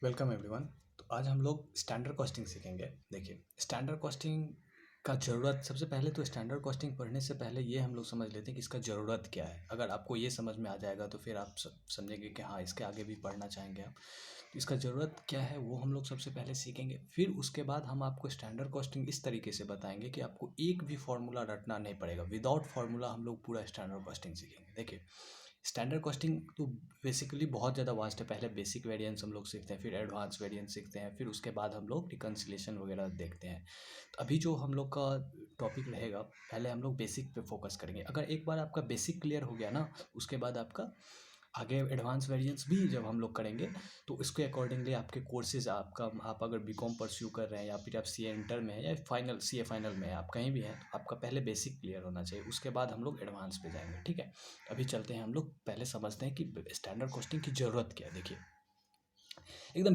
Welcome everyone. तो आज हम लोग स्टैंडर्ड कॉस्टिंग सीखेंगे। देखिए, स्टैंडर्ड कॉस्टिंग का ज़रूरत, सबसे पहले तो स्टैंडर्ड कॉस्टिंग पढ़ने से पहले ये हम लोग समझ लेते हैं कि इसका ज़रूरत क्या है। अगर आपको ये समझ में आ जाएगा तो फिर आप समझेंगे कि हाँ, इसके आगे भी पढ़ना चाहेंगे आप। तो इसका ज़रूरत क्या है वो हम लोग सबसे पहले सीखेंगे। फिर उसके बाद हम आपको स्टैंडर्ड कॉस्टिंग इस तरीके से बताएंगे कि आपको एक भी फार्मूला रटना नहीं पड़ेगा। विदाउट फार्मूला हम लोग पूरा स्टैंडर्ड कॉस्टिंग सीखेंगे। देखिए, स्टैंडर्ड कॉस्टिंग तो बेसिकली बहुत ज़्यादा वास्ट है। पहले बेसिक वेरिएंस हम लोग सीखते हैं, फिर एडवांस वेरिएंस सीखते हैं, फिर उसके बाद हम लोग रिकन्सिलेशन वगैरह देखते हैं। तो अभी जो हम लोग का टॉपिक रहेगा, पहले हम लोग बेसिक पे फोकस करेंगे। अगर एक बार आपका बेसिक क्लियर हो गया ना, उसके बाद आपका आगे एडवांस वेरिएंस भी जब हम लोग करेंगे तो इसके अकॉर्डिंगली आपके कोर्सेज, आप अगर बीकॉम परस्यू कर रहे हैं या फिर आप सीए इंटर में हैं या फाइनल सीए फाइनल में हैं, आप कहीं भी हैं, तो आपका पहले बेसिक क्लियर होना चाहिए। उसके बाद हम लोग एडवांस पे जाएंगे। ठीक है, अभी चलते हैं, हम लोग पहले समझते हैं कि स्टैंडर्ड कॉस्टिंग की ज़रूरत क्या है। देखिए, एकदम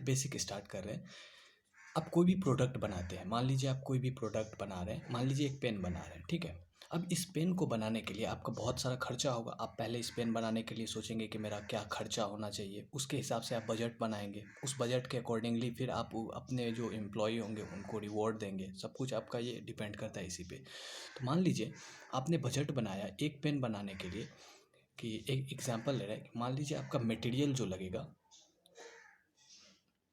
बेसिक स्टार्ट कर रहे हैं। आप कोई भी प्रोडक्ट बनाते हैं, मान लीजिए आप कोई भी प्रोडक्ट बना रहे हैं, मान लीजिए एक पेन बना रहे हैं। ठीक है, अब इस पेन को बनाने के लिए आपका बहुत सारा खर्चा होगा। आप पहले इस पेन बनाने के लिए सोचेंगे कि मेरा क्या खर्चा होना चाहिए, उसके हिसाब से आप बजट बनाएंगे। उस बजट के अकॉर्डिंगली फिर आप अपने जो एम्प्लॉय होंगे उनको रिवॉर्ड देंगे। सब कुछ आपका ये डिपेंड करता है इसी पे। तो मान लीजिए आपने बजट बनाया एक पेन बनाने के लिए, कि एक एग्जांपल ले रहे हैं, मान लीजिए आपका मटेरियल जो लगेगा,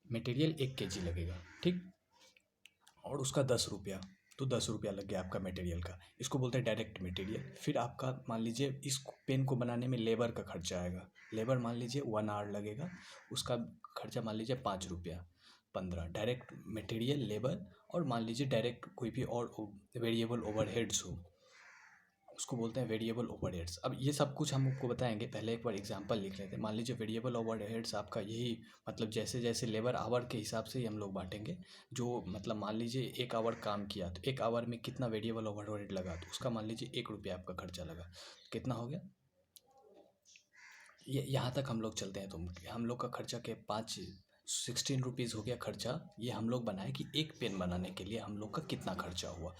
मटेरियल 1 kg लगेगा। ठीक, और उसका 10 रुपया, तो 10 रुपया लग गया आपका मटेरियल का। इसको बोलते हैं डायरेक्ट मटेरियल। फिर आपका मान लीजिए इस पेन को बनाने में लेबर का खर्चा आएगा। लेबर मान लीजिए 1 आवर लगेगा, उसका खर्चा मान लीजिए 5 रुपया, 15। डायरेक्ट मटेरियल, लेबर, और मान लीजिए डायरेक्ट कोई भी और वेरिएबल ओवरहेड्स हो, उसको बोलते हैं वेरिएबल ओवरहेड्स। अब ये सब कुछ हम आपको बताएंगे, पहले एक बार एग्जांपल लिख लेते हैं। मान लीजिए वेरिएबल ओवरहेड्स आपका यही, मतलब जैसे जैसे लेबर आवर के हिसाब से ही हम लोग बांटेंगे। जो मतलब मान लीजिए 1 आवर काम किया तो 1 आवर में कितना वेरिएबल ओवरहेड लगा, तो उसका मान लीजिए 1 रुपया आपका खर्चा लगा। कितना हो गया ये, यहाँ तक हम लोग चलते हैं। तो हम लोग का खर्चा के 16 रुपीज़ हो गया खर्चा। ये हम लोग बनाए कि एक पेन बनाने के लिए हम लोग का कितना खर्चा हुआ।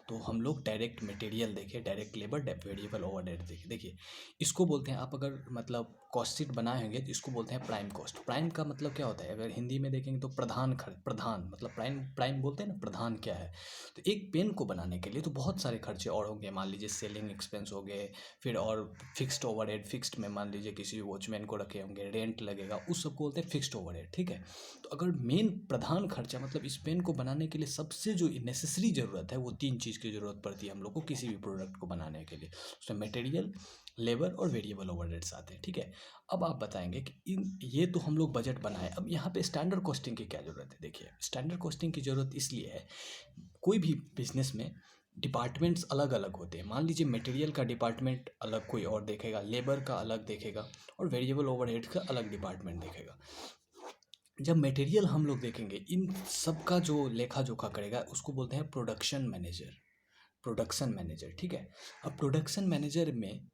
तो हम लोग डायरेक्ट मटेरियल देखे, डायरेक्ट लेबर, वेरिएबल ओवरहेड देखे। देखिए, इसको बोलते हैं, आप अगर मतलब कॉस्ट शीट बनाए होंगे तो इसको बोलते हैं प्राइम कॉस्ट। प्राइम का मतलब क्या होता है, अगर हिंदी में देखेंगे तो प्रधान खर्च। प्रधान मतलब प्राइम, प्राइम बोलते हैं ना, प्रधान क्या है। तो एक पेन को बनाने के लिए तो बहुत सारे खर्चे और होंगे। मान लीजिए सेलिंग एक्सपेंस हो गए, फिर और फिक्स्ड ओवरहेड। फिक्स्ड में मान लीजिए किसी वॉचमैन को रखे होंगे, रेंट लगेगा, उस सबको बोलते हैं फिक्स्ड ओवरहेड। ठीक है, तो अगर मेन प्रधान खर्चा, मतलब इस पेन को बनाने के लिए सबसे जो नेसेसरी ज़रूरत है, वो 3 चीज़ की ज़रूरत पड़ती है हम लोग को किसी भी प्रोडक्ट को बनाने के लिए। उसमें मटेरियल, लेबर और वेरिएबल ओवरहेड्स आते हैं। ठीक है, अब आप बताएंगे कि ये तो हम लोग बजट बनाए, अब यहाँ पे स्टैंडर्ड कॉस्टिंग की क्या ज़रूरत है। देखिए, स्टैंडर्ड कॉस्टिंग की ज़रूरत इसलिए है, कोई भी बिजनेस में डिपार्टमेंट्स अलग अलग होते हैं। मान लीजिए मटेरियल का डिपार्टमेंट अलग कोई और देखेगा, लेबर का अलग देखेगा, और वेरिएबल ओवरहेड का अलग डिपार्टमेंट देखेगा। जब मटेरियल हम लोग देखेंगे, इन सब का जो लेखा जोखा करेगा उसको बोलते हैं प्रोडक्शन मैनेजर। प्रोडक्शन मैनेजर, ठीक है। अब प्रोडक्शन मैनेजर में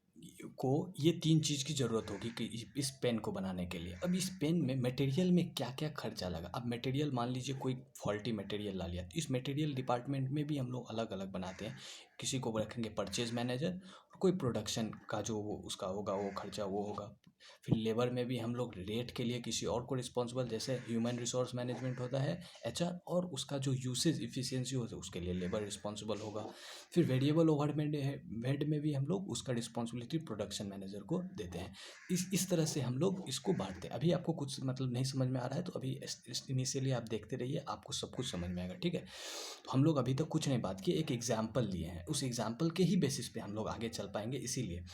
को ये 3 चीज़ की ज़रूरत होगी कि इस पेन को बनाने के लिए। अब इस पेन में मटेरियल में क्या क्या खर्चा लगा। अब मटेरियल मान लीजिए कोई फॉल्टी मटेरियल ला लिया, तो इस मटेरियल डिपार्टमेंट में भी हम लोग अलग अलग बनाते हैं। किसी को रखेंगे परचेज मैनेजर, और कोई प्रोडक्शन का जो उसका होगा वो खर्चा वो होगा। फिर लेबर में भी हम लोग रेट के लिए किसी और को रिस्पॉन्सिबल, जैसे ह्यूमन रिसोर्स मैनेजमेंट होता है एचआर, और उसका जो यूसेज इफिशियंसी होता है उसके लिए लेबर रिस्पॉन्सिबल होगा। फिर वेरिएबल ओवरहेड हेड में भी हम लोग उसका रिस्पॉन्सिबिलिटी प्रोडक्शन मैनेजर को देते हैं। इस तरह से हम लोग इसको बांटते हैं। अभी आपको कुछ मतलब नहीं समझ में आ रहा है तो अभी इनिशियली आप देखते रहिए, आपको सब कुछ समझ में आएगा। ठीक है, तो हम लोग अभी तक कुछ नहीं बात की, एक एग्जाम्पल लिए हैं, उस एग्जाम्पल के ही बेसिस पे हम लोग आगे चल पाएंगे। इसीलिए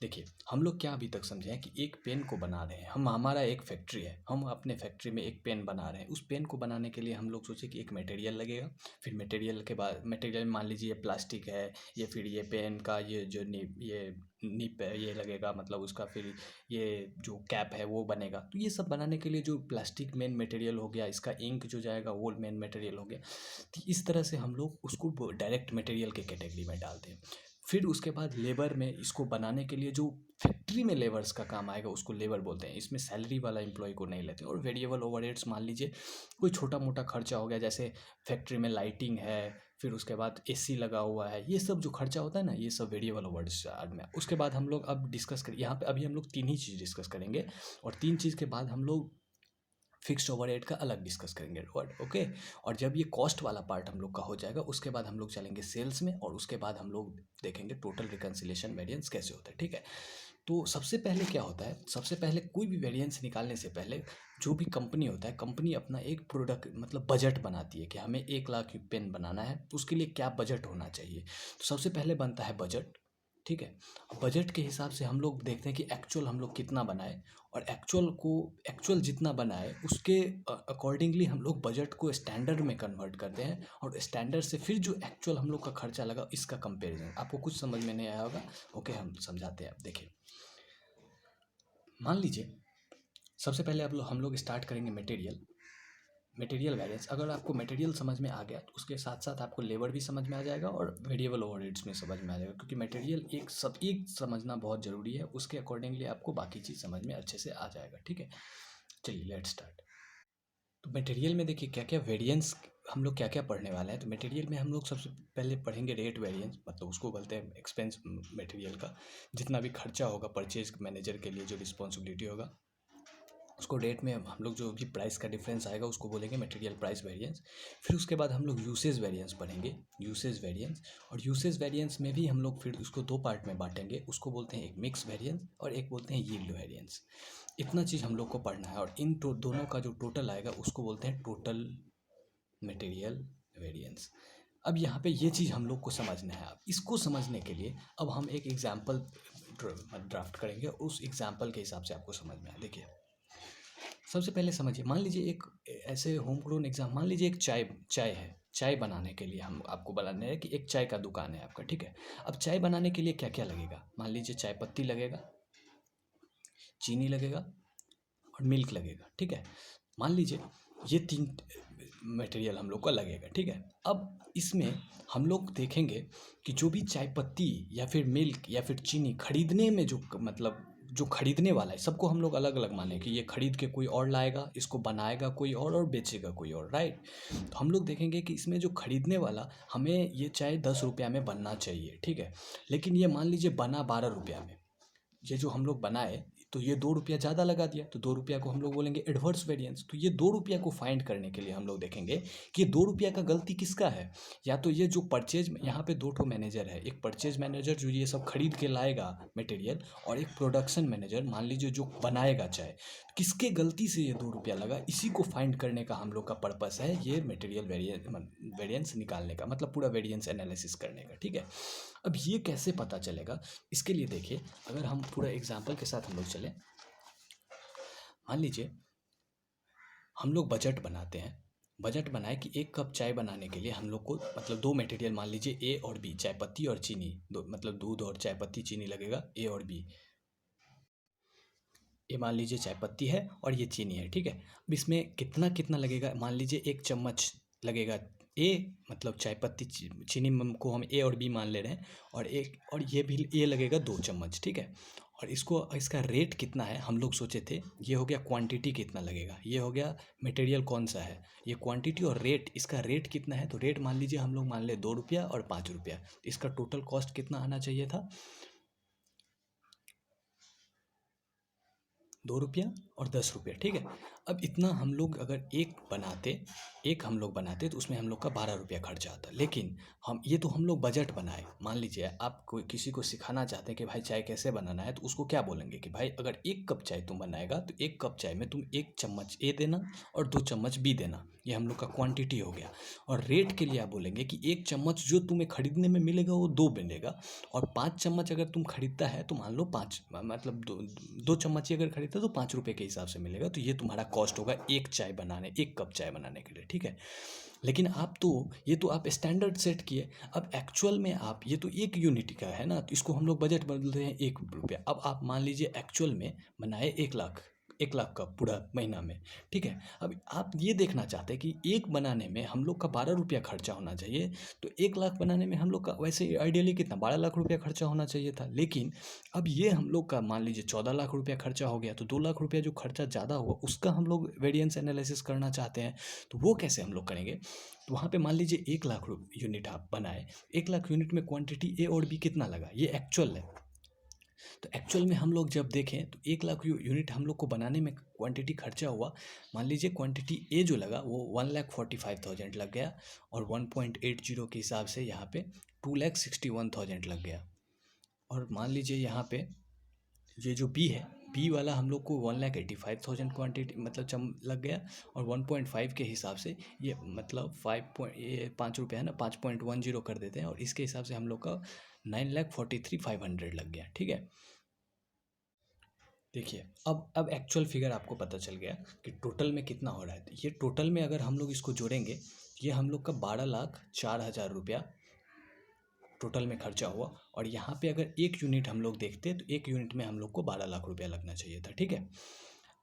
देखिए, हम लोग क्या अभी तक समझे हैं कि एक पेन को बना रहे हैं हम, हमारा एक फैक्ट्री है, हम अपने फैक्ट्री में एक पेन बना रहे हैं। उस पेन को बनाने के लिए हम लोग सोचे कि एक मटेरियल लगेगा। फिर मटेरियल के बाद, मटेरियल मान लीजिए ये प्लास्टिक है, ये फिर ये पेन का ये जो निप है ये लगेगा, मतलब उसका फिर ये जो कैप है वो बनेगा। तो ये सब बनाने के लिए जो प्लास्टिक मेन मटेरियल हो गया, इसका इंक जो जाएगा वो मेन मटेरियल हो गया। तो इस तरह से हम लोग उसको डायरेक्ट मटेरियल के कैटेगरी में डालते हैं। फिर उसके बाद लेबर में, इसको बनाने के लिए जो फैक्ट्री में लेबर्स का काम आएगा उसको लेबर बोलते हैं। इसमें सैलरी वाला एम्प्लॉय को नहीं लेते। और वेरिएबल ओवरहेड्स, मान लीजिए कोई छोटा मोटा खर्चा हो गया, जैसे फैक्ट्री में लाइटिंग है, फिर उसके बाद एसी लगा हुआ है, ये सब जो खर्चा होता है ना, ये सब वेरिएबल ओवरहेड्स में। उसके बाद हम लोग अब डिस्कस करें, यहाँ पे अभी हम लोग 3 ही चीज़ डिस्कस करेंगे, और 3 चीज़ के बाद हम लोग फिक्स्ड ओवरहेड का अलग डिस्कस करेंगे वर्ड, ओके। और जब ये कॉस्ट वाला पार्ट हम लोग का हो जाएगा, उसके बाद हम लोग चलेंगे सेल्स में, और उसके बाद हम लोग देखेंगे टोटल रिकन्सिलेशन वेरिएंस कैसे होता है, ठीक है। तो सबसे पहले क्या होता है, सबसे पहले कोई भी वेरिएंस निकालने से पहले जो भी कंपनी होता है, कंपनी अपना एक प्रोडक्ट मतलब बजट बनाती है कि हमें 1 लाख पेन बनाना है, तो उसके लिए क्या बजट होना चाहिए। तो सबसे पहले बनता है बजट, ठीक है। बजट के हिसाब से हम लोग देखते हैं कि एक्चुअल हम लोग कितना बनाए, और एक्चुअल जितना बनाए उसके अकॉर्डिंगली हम लोग बजट को स्टैंडर्ड में कन्वर्ट करते हैं, और स्टैंडर्ड से फिर जो एक्चुअल हम लोग का खर्चा लगा इसका कंपैरिजन। आपको कुछ समझ में नहीं आया होगा, ओके हम समझाते हैं। आप देखिए, मान लीजिए सबसे पहले हम लोग स्टार्ट करेंगे मटेरियल वेरिएंस। अगर आपको मटेरियल समझ में आ गया तो उसके साथ साथ आपको लेबर भी समझ में आ जाएगा और वेरिएबल ओवरहेड्स में समझ में आ जाएगा, क्योंकि मटेरियल एक समझना बहुत ज़रूरी है, उसके अकॉर्डिंगली आपको बाकी चीज़ समझ में अच्छे से आ जाएगा, ठीक है। चलिए लेट्स स्टार्ट। तो मटेरियल में देखिए क्या क्या वेरिएंस हम लोग क्या क्या पढ़ने वाले हैं। तो मटेरियल में हम लोग सबसे पहले पढ़ेंगे रेट वेरिएंस, मतलब उसको बोलते हैं एक्सपेंस मटेरियल का। जितना भी खर्चा होगा परचेज मैनेजर के लिए जो रिस्पॉन्सिबिलिटी होगा, उसको रेट में हम लोग जो भी प्राइस का डिफरेंस आएगा उसको बोलेंगे मटेरियल प्राइस वेरिएंस। फिर उसके बाद हम लोग यूसेज वेरिएंस पढ़ेंगे, यूसेज वेरिएंस। और यूसेज वेरिएंस में भी हम लोग फिर उसको दो पार्ट में बांटेंगे, उसको बोलते हैं एक मिक्स वेरिएंस और एक बोलते हैं यील्ड वेरिएंस। इतना चीज़ हम लोग को पढ़ना है, और इन दोनों का जो टोटल आएगा उसको बोलते हैं टोटल मटेरियल वेरिएंस। अब यहाँ पे ये चीज़ हम लोग को समझना है। अब इसको समझने के लिए अब हम एक एग्जाम्पल ड्राफ्ट करेंगे, उस एग्जाम्पल के हिसाब से आपको समझ में आए। देखिए सबसे पहले समझिए, मान लीजिए एक ऐसे होम ग्रोन एग्जाम, मान लीजिए एक चाय है। चाय बनाने के लिए हम आपको बनाने हैं कि एक चाय का दुकान है आपका, ठीक है। अब चाय बनाने के लिए क्या क्या लगेगा, मान लीजिए चाय पत्ती लगेगा, चीनी लगेगा और मिल्क लगेगा, ठीक है। मान लीजिए ये 3 मटेरियल हम लोग का लगेगा, ठीक है। अब इसमें हम लोग देखेंगे कि जो भी चाय पत्ती या फिर मिल्क या फिर चीनी खरीदने में जो मतलब जो खरीदने वाला है, सबको हम लोग अलग अलग माने कि ये खरीद के कोई और लाएगा, इसको बनाएगा कोई और बेचेगा कोई और, राइट। तो हम लोग देखेंगे कि इसमें जो खरीदने वाला, हमें ये चाय 10 रुपया में बनना चाहिए, ठीक है। लेकिन ये मान लीजिए बना 12 रुपया में। ये जो हम लोग बनाए तो ये 2 रुपया ज़्यादा लगा दिया, तो 2 रुपया को हम लोग बोलेंगे एडवर्स वेरिएंस। तो ये 2 रुपया को फाइंड करने के लिए हम लोग देखेंगे कि ये 2 रुपया का गलती किसका है। या तो ये जो परचेज, यहाँ पे 2 मैनेजर है, एक परचेज मैनेजर जो ये सब खरीद के लाएगा मटेरियल, और एक प्रोडक्शन मैनेजर मान लीजिए जो बनाएगा चाय। किसके गलती से ये 2 रुपया लगा, इसी को फाइंड करने का हम लोग का पर्पस है ये मटेरियल वेरिएंस निकालने का, मतलब पूरा वेरिएंस एनालिसिस करने का, ठीक है। अब ये कैसे पता चलेगा, इसके लिए देखिए, अगर हम पूरा एग्जाम्पल के साथ हम लोग चलें, मान लीजिए हम लोग बजट बनाते हैं। बजट बनाए कि 1 कप चाय बनाने के लिए हम लोग को मतलब 2 मटेरियल, मान लीजिए ए और बी, चाय पत्ती और चीनी, दो मतलब दूध और चाय पत्ती चीनी लगेगा, ए और बी। ये मान लीजिए चाय पत्ती है और ये चीनी है, ठीक है। अब इसमें कितना कितना लगेगा, मान लीजिए 1 चम्मच लगेगा ए, मतलब चाय पत्ती चीनी को हम ए और बी मान ले रहे हैं, और ये भी ए लगेगा 2 चम्मच, ठीक है। और इसका रेट कितना है हम लोग सोचे थे, ये हो गया क्वांटिटी कितना लगेगा, ये हो गया मटेरियल कौन सा है, ये क्वांटिटी। और रेट, इसका रेट कितना है, तो रेट मान लीजिए हम लोग मान ले 2 रुपया और 5 रुपया। इसका टोटल कॉस्ट कितना आना चाहिए था, 2 रुपया और 10 रुपया, ठीक है। अब इतना हम लोग अगर एक हम लोग बनाते तो उसमें हम लोग का 12 रुपया खर्चा आता। लेकिन हम लोग बजट बनाए, मान लीजिए आप कोई किसी को सिखाना चाहते हैं कि भाई चाय कैसे बनाना है, तो उसको क्या बोलेंगे कि भाई अगर 1 कप चाय तुम बनाएगा तो 1 कप चाय में तुम 1 चम्मच ए देना और 2 चम्मच बी देना, ये हम लोग का क्वांटिटी हो गया। और रेट के लिए आप बोलेंगे कि 1 चम्मच जो तुम्हें खरीदने में मिलेगा वो 2 मिलेगा, और 5 चम्मच अगर तुम खरीदता है तो मान लो 5 मतलब 2 चम्मच ही अगर खरीदता है तो 5 रुपये के हिसाब से मिलेगा। तो ये तुम्हारा कॉस्ट होगा 1 कप चाय बनाने के लिए, ठीक है। लेकिन ये तो आप स्टैंडर्ड सेट किए। अब एक्चुअल में आप, ये तो 1 यूनिट का है ना, तो इसको हम लोग बजट बदलते हैं 1 रुपया। अब आप मान लीजिए एक्चुअल में बनाए 1 लाख का पूरा महीना में, ठीक है। अब आप ये देखना चाहते हैं कि एक बनाने में हम लोग का 12 रुपया खर्चा होना चाहिए, तो 1 लाख बनाने में हम लोग का वैसे आइडियली कितना 12 लाख रुपया खर्चा होना चाहिए था। लेकिन अब ये हम लोग का मान लीजिए 14 लाख रुपया खर्चा हो गया, तो 2 लाख रुपया जो खर्चा ज़्यादा हुआ उसका हम लोग वेरिएंस एनालिसिस करना चाहते हैं। तो वो कैसे हम लोग करेंगे, तो वहाँ पे मान लीजिए 1 लाख यूनिट आप बनाए, 1 लाख यूनिट में क्वांटिटी ए और बी कितना लगा, ये एक्चुअल है। तो एक्चुअल में हम लोग जब देखें तो 1 लाख यूनिट हम लोग को बनाने में क्वांटिटी खर्चा हुआ, मान लीजिए क्वांटिटी ए जो लगा वो 1,45,000 लग गया, और 1.80 के हिसाब से यहाँ पे 2,61,000 लग गया। और मान लीजिए यहाँ पे ये जो बी है, बी वाला हम लोग को 1,85,000 क्वांटिटी मतलब लग गया, और 1.5 के हिसाब से ये मतलब 5 रुपये है ना, 5.10 कर देते हैं, और इसके हिसाब से हम लोग का 9,43,500 लग गया। ठीक है, देखिए अब एक्चुअल फिगर आपको पता चल गया कि टोटल में कितना हो रहा है। तो ये टोटल में अगर हम लोग इसको जोड़ेंगे, ये हम लोग का 12,04,000 रुपया टोटल में खर्चा हुआ। और यहाँ पे अगर 1 यूनिट हम लोग देखते तो 1 यूनिट में हम लोग को 12 लाख रुपया लगना चाहिए था। ठीक है,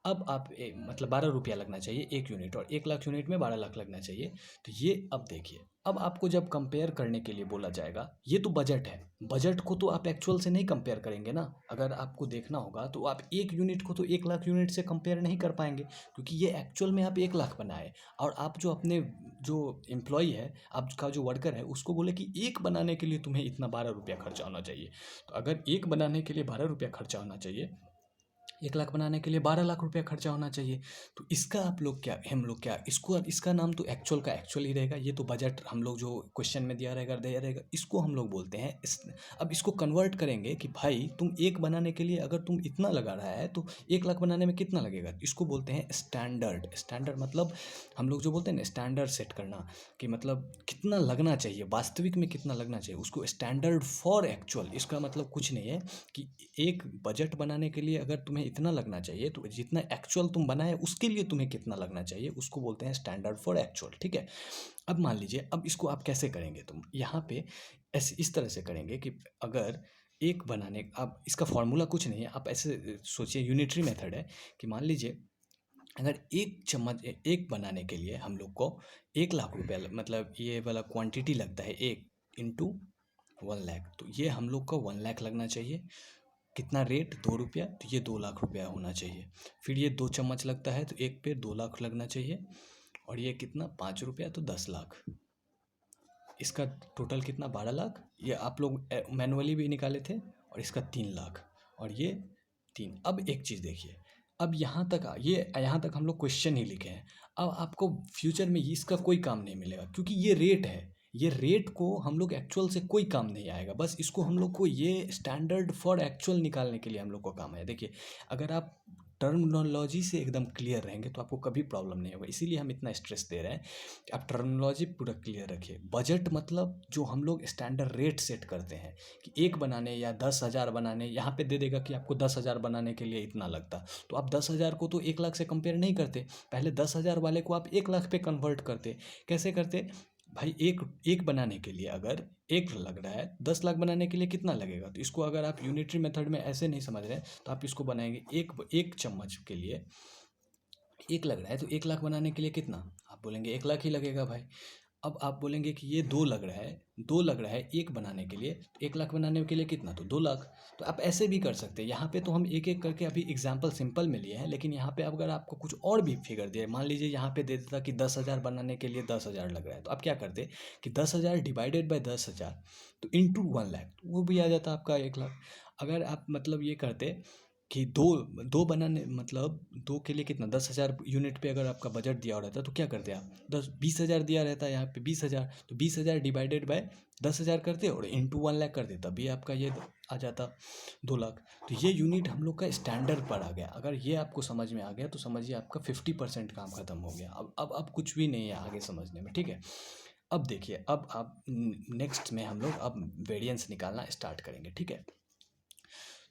अब आप मतलब 12 रुपया लगना चाहिए 1 यूनिट, और 1 लाख यूनिट में 12 लाख लगना चाहिए। तो ये अब देखिए, अब आपको जब कंपेयर करने के लिए बोला जाएगा, ये तो बजट है, बजट को तो आप एक्चुअल से नहीं कंपेयर करेंगे ना। अगर आपको देखना होगा तो आप 1 यूनिट को तो 1 लाख यूनिट से कंपेयर नहीं कर पाएंगे, क्योंकि ये एक्चुअल में आप 1 लाख बनाए, और आप जो अपने जो एम्प्लॉई है, आपका जो वर्कर है, उसको बोले कि एक बनाने के लिए तुम्हें इतना 12 रुपया खर्चा होना चाहिए। तो अगर एक बनाने के लिए 12 रुपया खर्चा होना चाहिए, 1 लाख बनाने के लिए 12 लाख रुपया खर्चा होना चाहिए। तो इसका आप लोग क्या, हम लोग क्या, इसका नाम तो एक्चुअल का एक्चुअल ही रहेगा। ये तो बजट हम लोग जो क्वेश्चन में दिया रहेगा, इसको हम लोग बोलते हैं अब इसको कन्वर्ट करेंगे कि भाई तुम एक बनाने के लिए अगर तुम इतना लगा रहा है तो 1 लाख बनाने में कितना लगेगा। इसको बोलते हैं स्टैंडर्ड। स्टैंडर्ड मतलब हम लोग जो बोलते हैं ना, स्टैंडर्ड सेट करना, कि मतलब कितना लगना चाहिए, वास्तविक में कितना लगना चाहिए, उसको स्टैंडर्ड फॉर एक्चुअल। इसका मतलब कुछ नहीं है कि एक बजट बनाने के लिए अगर तुम्हें इतना लगना चाहिए, तो जितना एक्चुअल तुम बनाए उसके लिए तुम्हें कितना लगना चाहिए, उसको बोलते हैं स्टैंडर्ड फॉर एक्चुअल। ठीक है, अब मान लीजिए, अब इसको आप कैसे करेंगे, तुम यहाँ पे ऐसे इस तरह से करेंगे कि अगर एक बनाने, अब इसका फॉर्मूला कुछ नहीं है, आप ऐसे सोचिए, यूनिटरी मेथड है कि मान लीजिए अगर 1 चम्मच एक बनाने के लिए हम लोग को 1 लाख रुपया मतलब ये वाला क्वांटिटी लगता है, 1 × 1 लाख, तो ये हम लोग को 1 लाख लगना चाहिए। कितना रेट, 2 रुपया, तो ये 2 लाख रुपया होना चाहिए। फिर ये 2 चम्मच लगता है तो एक पे 2 लाख लगना चाहिए, और ये कितना, 5 रुपया, तो 10 लाख। इसका टोटल कितना, 12 लाख। ये आप लोग मैनुअली भी निकाले थे, और इसका 3 लाख, और ये 3। अब एक चीज़ देखिए, अब यहाँ तक हम लोग क्वेश्चन ही लिखे हैं। अब आपको फ्यूचर में इसका कोई काम नहीं मिलेगा, क्योंकि ये रेट है। ये रेट को हम लोग एक्चुअल से कोई काम नहीं आएगा, बस इसको हम लोग को ये स्टैंडर्ड फॉर एक्चुअल निकालने के लिए हम लोग को काम है। देखिए, अगर आप टर्मिनोलॉजी से एकदम क्लियर रहेंगे तो आपको कभी प्रॉब्लम नहीं होगा, इसीलिए हम इतना स्ट्रेस दे रहे हैं। आप टर्मिनोलॉजी पूरा क्लियर रखिए। बजट मतलब जो हम लोग स्टैंडर्ड रेट सेट करते हैं कि एक बनाने या 10,000 बनाने, यहाँ पे दे देगा कि आपको 10,000 बनाने के लिए इतना लगता, तो आप 10,000 को तो 1 लाख से कंपेयर नहीं करते, पहले 10,000 वाले को आप 1 लाख पे कन्वर्ट करते। कैसे करते भाई, एक बनाने के लिए अगर 1 लग रहा है, 10 लाख बनाने के लिए कितना लगेगा। तो इसको अगर आप यूनिटरी मेथड में ऐसे नहीं समझ रहे हैं, तो आप इसको बनाएंगे, एक चम्मच के लिए 1 लग रहा है, तो 1 लाख बनाने के लिए कितना, आप बोलेंगे 1 लाख ही लगेगा भाई। अब आप बोलेंगे कि ये 2 लग रहा है, 2 लग रहा है एक बनाने के लिए, 1 लाख बनाने के लिए कितना, तो 2 लाख। तो आप ऐसे भी कर सकते हैं। यहाँ पे तो हम एक एक करके अभी एग्जाम्पल सिंपल में लिए हैं, लेकिन यहाँ पे अगर आपको कुछ और भी फिगर दिया, मान लीजिए यहाँ पे दे देता कि 10,000 बनाने के लिए 10,000 लग रहा है, तो आप क्या करते कि 10,000 डिवाइडेड बाई 10,000, तो इंटू 1 लाख, तो वो भी आ जाता आपका 1 लाख। अगर आप मतलब ये करते कि दो दो बनाने मतलब दो के लिए कितना, 10,000 यूनिट पे अगर आपका बजट दिया हो रहता है, तो क्या करते आप, 20,000 दिया रहता है यहाँ पे 20,000, तो 20,000 डिवाइडेड बाय 10,000 करते और इंटू 1 लाख करते, तभी आपका ये आ जाता 2 लाख। तो ये यूनिट हम लोग का स्टैंडर्ड पर आ गया। अगर ये आपको समझ में आ गया तो समझिए आपका 50% काम खत्म हो गया। अब कुछ भी नहीं है आगे समझने में। ठीक है, अब देखिए, अब आप नेक्स्ट में हम लोग अब वेरिएंस निकालना स्टार्ट करेंगे। ठीक है,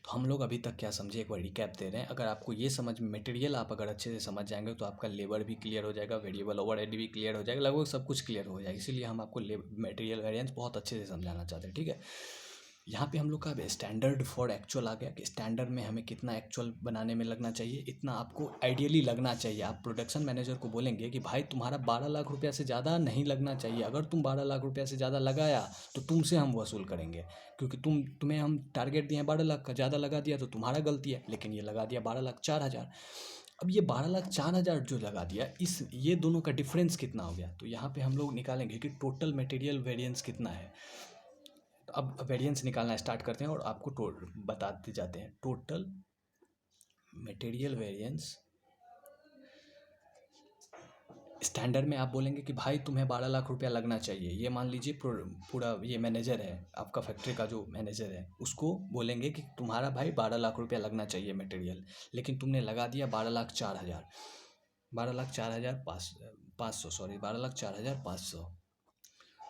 तो हम लोग अभी तक क्या समझे, एक बार रिकैप दे रहे हैं। अगर आपको ये समझ में, मटेरियल आप अगर अच्छे से समझ जाएंगे तो आपका लेबर भी क्लियर हो जाएगा, वेरिएबल ओवरहेड भी क्लियर हो जाएगा, लगभग सब कुछ क्लियर हो जाएगा। इसीलिए हम आपको मटेरियल वेरिएंस बहुत अच्छे से समझाना चाहते हैं। ठीक है, यहाँ पे हम लोग का स्टैंडर्ड फॉर एक्चुअल आ गया कि स्टैंडर्ड में हमें कितना एक्चुअल बनाने में लगना चाहिए, इतना आपको आइडियली लगना चाहिए। आप प्रोडक्शन मैनेजर को बोलेंगे कि भाई तुम्हारा 12 लाख रुपया से ज़्यादा नहीं लगना चाहिए। अगर तुम 12 लाख रुपया से ज़्यादा लगाया तो तुमसे हम वसूल करेंगे, क्योंकि तुम्हें हम टारगेट दिए हैं 12 लाख का, ज़्यादा लगा दिया तो तुम्हारा गलती है, लेकिन ये लगा दिया 12,04,000। अब ये 12,04,000 जो लगा दिया, ये दोनों का डिफरेंस कितना हो गया, तो यहाँ पे हम लोग निकालेंगे कि टोटल मटेरियल वेरिएंस कितना है। तो अब वेरिएंस निकालना स्टार्ट करते हैं और आपको बताते जाते हैं। टोटल मटेरियल वेरिएंस स्टैंडर्ड में आप बोलेंगे कि भाई तुम्हें 12 लाख रुपया लगना चाहिए। ये मान लीजिए पूरा ये मैनेजर है आपका, फैक्ट्री का जो मैनेजर है, उसको बोलेंगे कि तुम्हारा भाई 12 लाख रुपया लगना चाहिए मटेरियल, लेकिन तुमने लगा दिया 12,04,000, 12,04,500, सॉरी 12,04,500।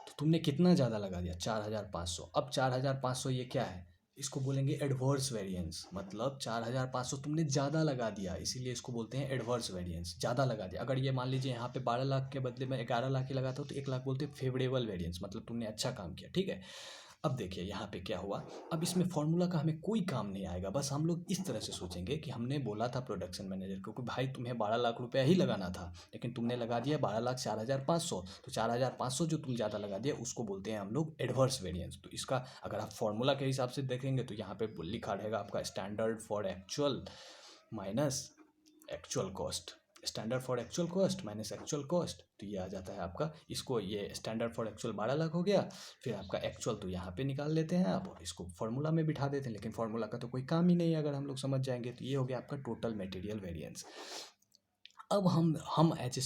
तो तुमने कितना ज़्यादा लगा दिया, 4,500। अब 4,500 ये क्या है, इसको बोलेंगे एडवर्स वेरिएंस, मतलब 4,500 तुमने ज़्यादा लगा दिया, इसीलिए इसको बोलते हैं एडवर्स वेरिएंस, ज़्यादा लगा दिया। अगर ये मान लीजिए यहाँ पे 12 लाख के बदले में 11 लाख ही लगाता हो तो 1 लाख बोलते हैं फेवरेबल वेरिएंस, मतलब तुमने अच्छा काम किया, ठीक है। अब देखिए यहाँ पे क्या हुआ, अब इसमें फॉर्मूला का हमें कोई काम नहीं आएगा, बस हम लोग इस तरह से सोचेंगे कि हमने बोला था प्रोडक्शन मैनेजर को कि भाई तुम्हें 12 लाख रुपया ही लगाना था, लेकिन तुमने लगा दिया 12,04,500। तो 4,500 जो तुम ज़्यादा लगा दिया उसको बोलते हैं हम लोग एडवर्स वेरिएंस। तो इसका अगर आप फॉर्मूला के हिसाब से देखेंगे तो यहाँ पे लिखा रहेगा आपका standard for actual minus actual cost, standard for actual cost minus actual cost. तो ये आ जाता है आपका, इसको ये स्टैंडर्ड फॉर एक्चुअल 12 लाख हो गया, फिर आपका एक्चुअल तो यहाँ पे निकाल लेते हैं आप और इसको फॉर्मूला में बिठा देते हैं, लेकिन फॉर्मूला का तो कोई काम ही नहीं है अगर हम लोग समझ जाएंगे। तो ये हो गया आपका टोटल मटेरियल वेरिएंस। अब हम एज ए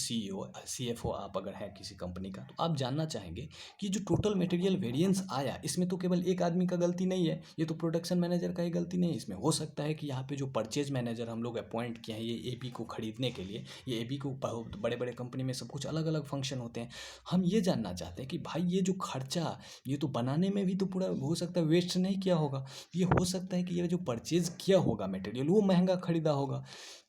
CFO आप अगर हैं किसी कंपनी का, तो आप जानना चाहेंगे कि जो टोटल मटेरियल वेरिएंस आया, इसमें तो केवल एक आदमी का गलती नहीं है, ये तो प्रोडक्शन मैनेजर का ही गलती नहीं है। इसमें हो सकता है कि यहाँ पे जो परचेज मैनेजर हम लोग अपॉइंट किए हैं ये AP को खरीदने के लिए, ये AP को बड़े बड़े कंपनी में सब कुछ अलग अलग फंक्शन होते हैं। हम ये जानना चाहते हैं कि भाई ये जो खर्चा, ये तो बनाने में भी तो पूरा हो सकता है वेस्ट नहीं किया होगा, ये हो सकता है कि ये जो परचेज किया होगा मटेरियल वो महंगा खरीदा होगा।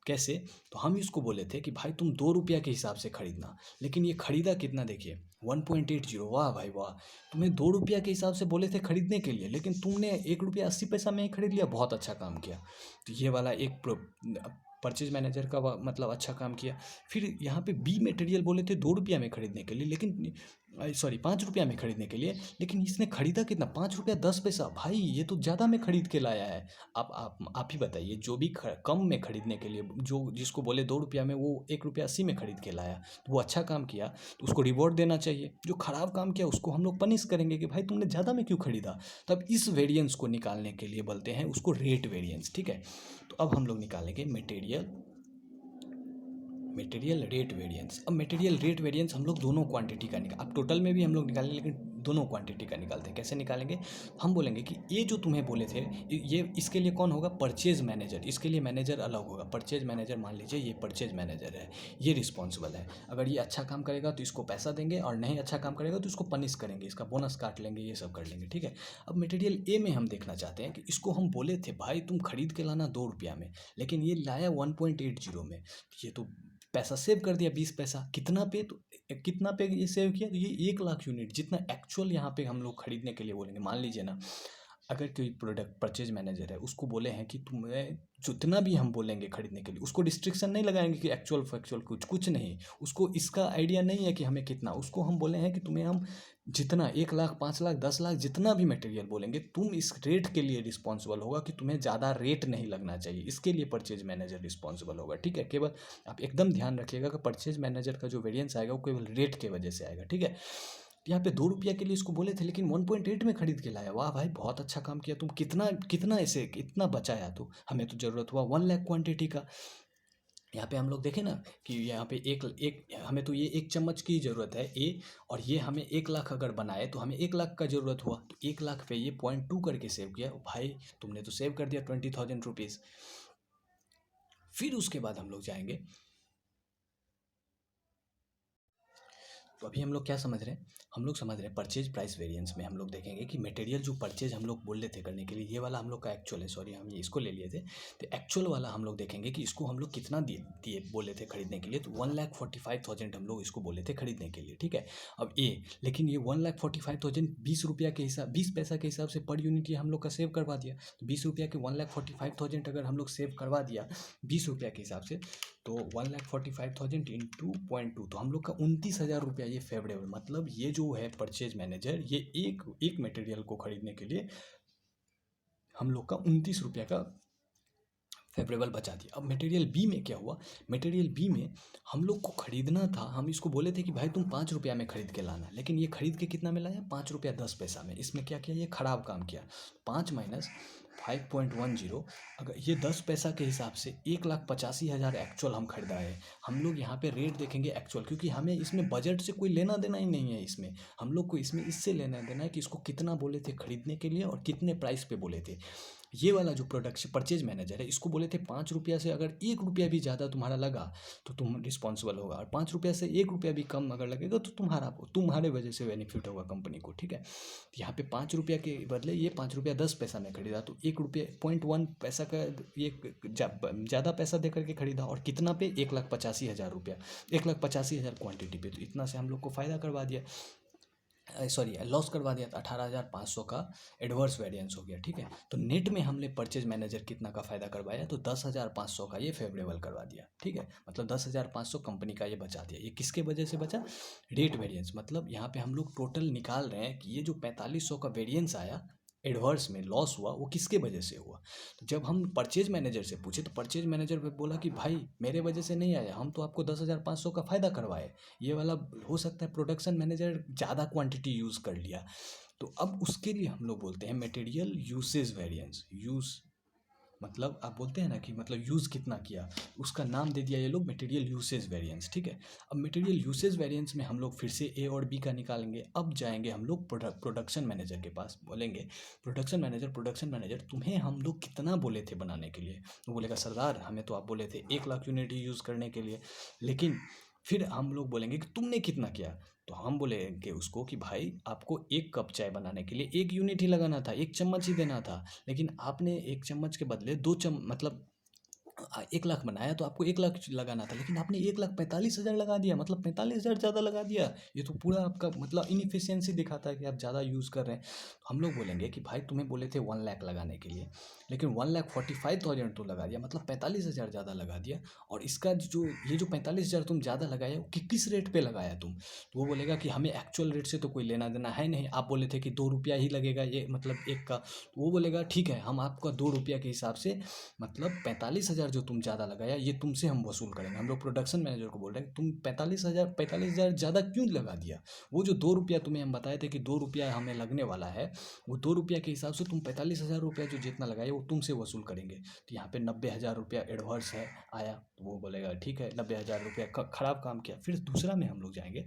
कैसे, तो हम इसको बोले थे कि भाई तुम 2 रुपया के हिसाब से खरीदना, लेकिन ये खरीदा कितना, देखिए 1.80। वाह भाई वाह, तुम्हें 2 रुपया के हिसाब से बोले थे खरीदने के लिए, लेकिन तुमने 1 रुपया 80 पैसा में ही खरीद लिया, बहुत अच्छा काम किया। तो ये वाला एक परचेज मैनेजर का मतलब अच्छा काम किया। फिर यहाँ पे बी मटेरियल बोले थे 2 रुपया में खरीदने के लिए, लेकिन सॉरी 5 रुपया में खरीदने के लिए, लेकिन इसने खरीदा कितना, 5 रुपया 10 पैसा। भाई ये तो ज़्यादा में खरीद के लाया है। आप ही बताइए, जो भी कम में खरीदने के लिए, जो जिसको बोले 2 रुपया में, वो 1 रुपया 80 में खरीद के लाया, तो वो अच्छा काम किया तो उसको रिवॉर्ड देना चाहिए। जो खराब काम किया उसको हम लोग पनिश करेंगे कि भाई तुमने ज़्यादा में क्यों खरीदा। तब इस वेरिएंस को निकालने के लिए बोलते हैं उसको रेट वेरिएंस, ठीक है। तो अब हम लोग निकालेंगे मटेरियल रेट वेरिएंस। अब मटेरियल रेट वेरिएंस हम लोग दोनों क्वांटिटी का अब टोटल में भी हम लोग निकालेंगे, लेकिन दोनों क्वांटिटी का निकालते हैं। कैसे निकालेंगे, हम बोलेंगे कि ये जो तुम्हें बोले थे, ये इसके लिए कौन होगा, परचेज मैनेजर, इसके लिए मैनेजर अलग होगा। परचेज मैनेजर, मान लीजिए ये परचेज मैनेजर है, ये रिस्पॉन्सिबल है। अगर ये अच्छा काम करेगा तो इसको पैसा देंगे, और नहीं अच्छा काम करेगा तो इसको पनिश करेंगे, इसका बोनस काट लेंगे, ये सब कर लेंगे, ठीक है। अब मटेरियल ए में हम देखना चाहते हैं कि इसको हम बोले थे भाई तुम खरीद के लाना 2 रुपया में, लेकिन ये लाया 1.80 में, ये तो पैसा सेव कर दिया 20 पैसा। कितना पे, तो कितना पे ये सेव किया, तो ये 1 लाख यूनिट जितना एक्चुअल यहाँ पे हम लोग खरीदने के लिए बोलेंगे। मान लीजिए ना, अगर कोई प्रोडक्ट परचेज मैनेजर है, उसको बोले हैं कि तुम्हें जितना भी हम बोलेंगे खरीदने के लिए, उसको रिस्ट्रिक्शन नहीं लगाएंगे कि एक्चुअल फैक्चुअल कुछ नहीं, उसको इसका आइडिया नहीं है कि हमें कितना, उसको हम बोले हैं कि तुम्हें हम जितना 1 लाख 5 लाख 10 लाख जितना भी मटेरियल बोलेंगे, तुम इस रेट के लिए रिस्पॉन्सिबल होगा कि तुम्हें ज़्यादा रेट नहीं लगना चाहिए, इसके लिए परचेज मैनेजर रिस्पॉन्सिबल होगा, ठीक है। केवल आप एकदम ध्यान रखिएगा कि परचेज मैनेजर का जो वेरिएंस आएगा वो केवल रेट के वजह से आएगा, ठीक है। यहाँ पे 2 रुपया के लिए इसको बोले थे, लेकिन 1.8 में खरीद के लाया। वाह भाई बहुत अच्छा काम किया, तुम कितना ऐसे इतना बचाया, तो हमें तो ज़रूरत हुआ 1 लाख क्वांटिटी का। यहाँ पे हम लोग देखें ना कि यहाँ पे एक हमें तो ये 1 चम्मच की ज़रूरत है ए, और ये हमें 1 लाख अगर बनाए तो हमें 1 लाख का ज़रूरत हुआ, तो 1 लाख पे ये 0.2 करके सेव किया। भाई तुमने तो सेव कर दिया 20,000 रुपीज़। फिर उसके बाद हम लोग जाएंगे, तो अभी हम लोग क्या समझ रहे हैं, हम लोग समझ रहे हैं परचेज प्राइस वेरिएंस में हम लोग देखेंगे कि मटेरियल जो परचेज हम लोग बोल रहे थे करने के लिए, ये वाला हम लोग का एक्चुअल है, सॉरी हम ये इसको ले लिए थे, तो एक्चुअल वाला हम लोग देखेंगे कि इसको हम लोग कितना दिए बोले थे खरीदने के लिए, तो 1,45,000 हम लोग इसको बोले थे खरीदने के लिए, ठीक है। अब लेकिन ये 1,45,000 20 रुपया के हिसाब 20 पैसा के हिसाब से पर यूनिट ये हम लोग का सेव करवा दिया। तो 20 रुपया के 1,45,000 अगर हम लोग सेव करवा दिया 20 रुपया के हिसाब से, तो 1,45,000 इंटू 0.2, तो हम लोग का 29,000 रुपया ये फेवरेबल, मतलब ये जो है परचेज मैनेजर, ये एक मटेरियल को खरीदने के लिए हम लोग का 29 रुपया का फेवरेबल बचा दिया। अब मटेरियल बी में क्या हुआ, मटेरियल बी में हम लोग को खरीदना था, हम इसको बोले थे कि भाई तुम 5 रुपया में खरीद के लाना, लेकिन ये खरीद के कितना में लाया, 5 रुपया 10 पैसा में। इसमें क्या किया, ये खराब काम किया। 5 माइनस 5.10, अगर ये 10 पैसा के हिसाब से 1,85,000 एक्चुअल हम खरीदा है। हम लोग यहाँ पे रेट देखेंगे एक्चुअल, क्योंकि हमें इसमें बजट से कोई लेना देना ही नहीं है। इसमें हम लोग को इसमें इससे लेना देना है कि इसको कितना बोले थे खरीदने के लिए और कितने प्राइस पे बोले थे। ये वाला जो प्रोडक्शन परचेज मैनेजर है, इसको बोले थे 5 रुपया से अगर 1 रुपया भी ज़्यादा तुम्हारा लगा तो तुम रिस्पॉन्सिबल होगा, और 5 रुपया से 1 रुपया भी कम अगर लगेगा तो तुम्हारे वजह से बेनिफिट होगा कंपनी को, ठीक है। तो यहाँ पे 5 रुपया के बदले ये 5 रुपया 10 पैसा में खरीदा, तो 1 रुपये 0.1 पैसा का ये ज़्यादा पैसा दे करके खरीदा, और कितना पे, 1,85,000 रुपया, 1,85,000 क्वान्टिटी पे। तो इतना से हम लोग को फ़ायदा करवा दिया, सॉरी लॉस करवा दिया। था 18,500 का एडवर्स वेरिएंस हो गया, ठीक है। तो नेट में हमने परचेज मैनेजर कितना का फ़ायदा करवाया, तो 10,500 का ये फेवरेबल करवा दिया, ठीक है। मतलब 10,500 कंपनी का ये बचा दिया। ये किसके वजह से बचा, रेट वेरिएंस। मतलब यहाँ पे हम लोग टोटल निकाल रहे हैं कि ये जो 4,500 का वेरिएंस आया, एडवर्स में लॉस हुआ, वो किसके वजह से हुआ। तो जब हम परचेज मैनेजर से पूछे तो परचेज मैनेजर पे बोला कि भाई मेरे वजह से नहीं आया, हम तो आपको 10,500 का फ़ायदा करवाए। ये वाला हो सकता है प्रोडक्शन मैनेजर ज़्यादा क्वांटिटी यूज़ कर लिया। तो अब उसके लिए हम लोग बोलते हैं मटेरियल यूसेज वेरिएंस। यूज़ मतलब आप बोलते हैं ना कि मतलब यूज़ कितना किया, उसका नाम दे दिया ये लोग मटेरियल यूसेज वेरिएंस, ठीक है। अब मटेरियल यूसेज वेरिएंस में हम लोग फिर से ए और बी का निकालेंगे। अब जाएंगे हम लोग प्रोडक्शन मैनेजर के पास, बोलेंगे प्रोडक्शन मैनेजर तुम्हें हम लोग कितना बोले थे बनाने के लिए। वो बोलेगा सरदार हमें तो आप बोले थे 1,00,000 यूनिट ही यूज़ करने के लिए, लेकिन फिर हम लोग बोलेंगे कि तुमने कितना किया। तो हम बोलेंगे उसको कि भाई आपको 1 कप चाय बनाने के लिए 1 यूनिट ही लगाना था, 1 चम्मच ही देना था, लेकिन आपने 1 चम्मच के बदले 2 मतलब 1,00,000 बनाया तो आपको 1,00,000 लगाना था, लेकिन आपने 1,45,000 लगा दिया, मतलब 45,000 ज़्यादा लगा दिया। ये तो पूरा आपका मतलब इनएफिशिएंसी दिखाता है कि आप ज़्यादा यूज़ कर रहे हैं। तो हम लोग बोलेंगे कि भाई तुम्हें बोले थे 1,00,000 लगाने के लिए, लेकिन 1,45,000 तो लगा दिया, मतलब 45,000 ज़्यादा लगा दिया। और इसका जो ये जो 45,000 तुम ज़्यादा लगाया वो किस रेट पे लगाया तुम। तो वो बोलेगा कि हमें एक्चुअल रेट से तो कोई लेना देना है नहीं, आप बोले थे कि 2 रुपया ही लगेगा ये मतलब एक का। तो वो बोलेगा ठीक है हम आपका 2 रुपया के हिसाब से मतलब 45,000 जो तुम ज़्यादा लगाया ये तुमसे हम वसूल करेंगे। हम लोग प्रोडक्शन मैनेजर को बोल रहे हैं तुम 45,000 ज़्यादा क्यों लगा दिया। वो जो 2 रुपया तुम्हें हम बताए थे कि 2 रुपया हमें लगने वाला है, वो 2 रुपया के हिसाब से तुम 45,000 रुपया जो जितना लगाए वो तुमसे वसूल करेंगे। तो यहाँ पे 90,000 रुपया एडवर्स है आया। तो वो बोलेगा ठीक है 90,000 रुपया खराब काम किया। फिर दूसरा में हम लोग जाएंगे,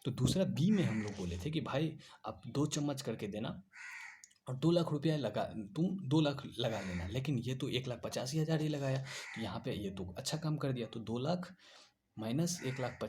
तो दूसरा बी में हम लोग बोले थे कि भाई आप 2 चम्मच करके देना और 2,00,000 रुपया लगा, तुम 2,00,000 लगा लेना, लेकिन ये तो 1,85,000 ही लगाया। तो यहाँ पे ये तो अच्छा काम कर दिया। तो 2,00,000 माइनस 1,50,000